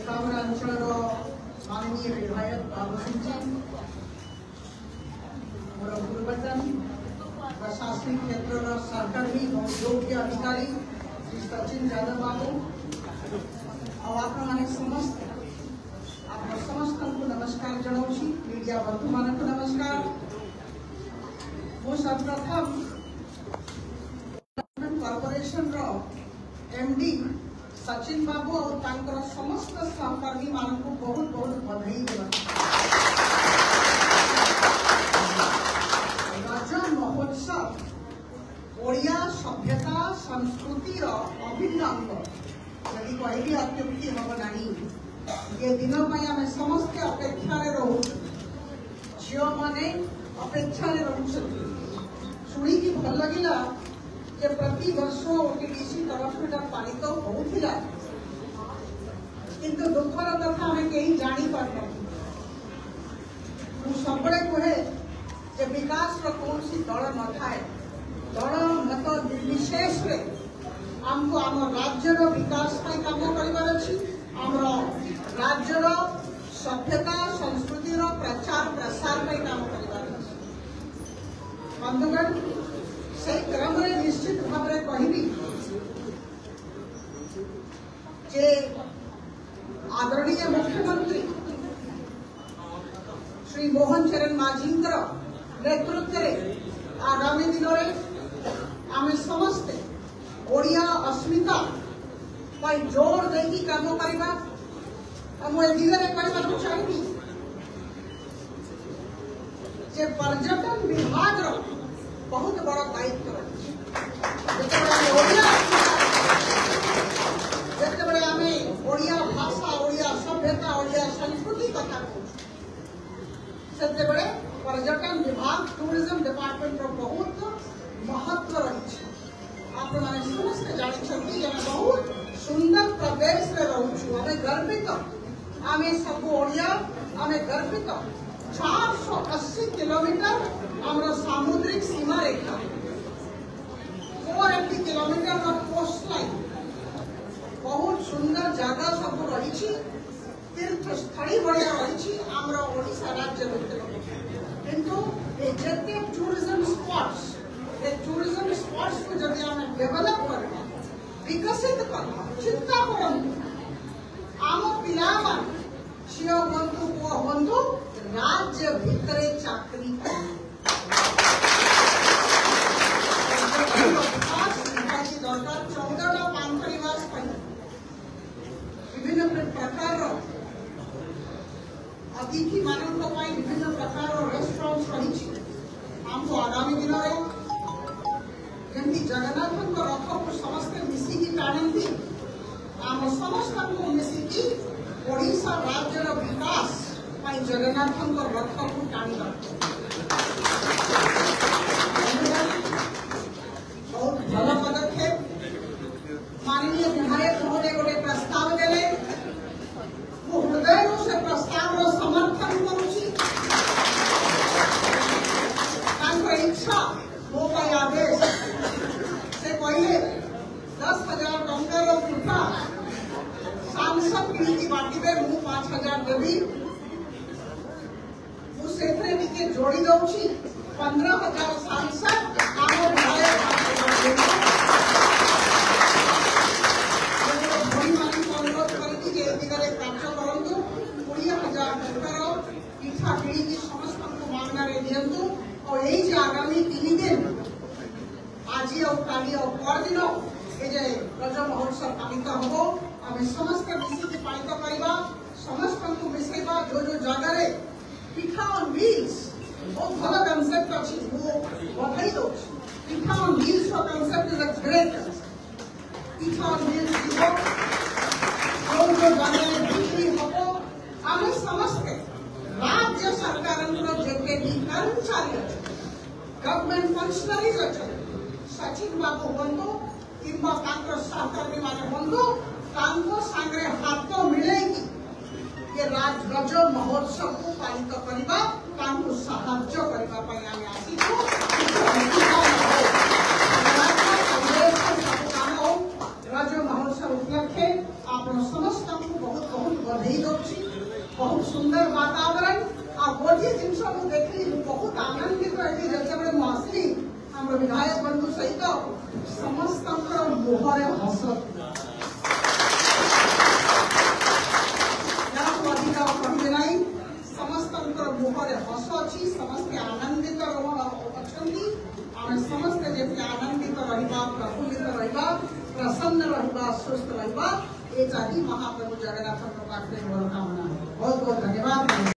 ग्रामांचल माननीय विधायक बाबू सिंह जी, मोर गुरुवचन प्रशासनिक क्षेत्र सहकर्मी योग्य अधिकारी श्री सचिन यादव बाबू और समस्त को नमस्कार जनाऊँ। मीडिया बंधु मान नमस्कार। सर्वप्रथम कॉर्पोरेशन एमडी सचिन बाबू और समस्त सहकर्मी मान को बहुत बहुत बधाई देवा। रज महोत्सव ओडिया सभ्यता संस्कृतिर अभिन्न अंग यदि कहली अत्युक्ति हम ना। ये दिन आम समस्ते अपेक्षा रहूँ, झील मैंने अपेक्षा रोचे। शुणी भल लगे जे प्रति वर्ष ओटीडीसी तरफ पालित होता, किंतु दुखर कथा आम कहीं जानी पार सब कहे जे विकास कौन सी दल न थाए, दल मत निर्विशेष आमको आम राज्यर विकास काम कर राज्यर सभ्यता संस्कृतिर प्रचार प्रसार काम कर बंधुगण। से क्रम निश्चित भाव में कहबी जे आदरणीय मुख्यमंत्री श्री मोहन चरण माझींकर नेतृत्व में आगामी दिन में आम समस्ते ओडिया अस्मिता जोर देकी काम करवा। मुझे दिगरे कहना चाहिए जे पर्यटन विभाग बहुत बड़ा दायित्व जिते आम ओडिया भाषा ओडिया सभ्यता ओडिया संस्कृति कथा से पर्यटन विभाग टूरिज्म डिपार्टमेंट बहुत महत्व रही। आप समस्त जानते बहुत सुंदर प्रदेश में रोचु आम गर्वित। आम सब ओडिया आम गर्वित। 480 किलोमीटर आम सामुद्रिक सीमा रेखा, 480 किलोमीटर कोस्ट लाइन, बहुत सुंदर जगह सब रही। तीर्थस्थली बढ़िया रही आम ओडिशा राज्य भितर। किंतु जिते टूरिज्म स्पॉट्स को जब आम डेवलप करवा विकसित करवा चिंता करूँ आम पिला झील बंधु पुआ बंधु राज्य भितर चाकरी दरकार 14टा पांथनिवास विभिन्न प्रकार अतिथि मान विभिन्न प्रकार रेस्टोरेंट रही। आमको आगामी दिन में जमी जगन्नाथ रथ को समस्ते मिसिकी टाणती आम समस्त को मिसिकी ओडिशा राज्यर विकास जगन्नाथ रथ को टाणी बहुत भल पदक्षेप माननीय विधायक महोदय गोटे प्रस्ताव देले। हृदय से प्रस्ताव समर्थन करुच्ची। इच्छा मो आदेश से कहले 10,000 टंकार कुटा सांसद किणी बांटे मु 5,000 देवी। मुझे जोड़ी दूसरी 15,000 सांसद आम विधायक अनुरोध करती दिगरे कार्य करूँ। 20,000 टंकार पिठा किणी समस्त मागणार दिंतु और यही आगामी 3 दिन आज और काली और परदिन ये रज महोत्सव पालित हम। आम समस्त मिसिकी पालित करवा, समस्त को मिसेवा। जो जगह पिठा ऑन व्हील्स बहुत भल कनसेप्ट अच्छी बधाई दो। पिठा ऑन व्हील्स का concept is a great pitha on wheels जो जगह बिक्री हम आम समस्ते राज्य सरकार जिते भी कर्मचारी गवर्नमेंट फंक्शनरीज अच्छा सचिन बाबू बंधु कि सहकर्मी मान बंधु सांगे हाथ मिलेगी ये रज महोत्सव को पालित करवा साहाय्य रज महोत्सव उपलक्षे आप समस्त को बहुत बहुत बधाई। बधाई दूची। बहुत सुंदर वातावरण और गोटे जिनस देखली बहुत आनंदित रही जब मुझे आम विधायक बंधु सहित समस्त मुहर हस अधिक कहते ना समस्त मुहर हस अच्छी समस्ते आनंदित अच्छा आम समस्ते जैसे आनंदित रहा प्रफुल्लित रहा प्रसन्न रहा सुस्थ रहा ये चाही महाप्रभु जगन्नाथ पाखे मोर कामना। बहुत बहुत धन्यवाद।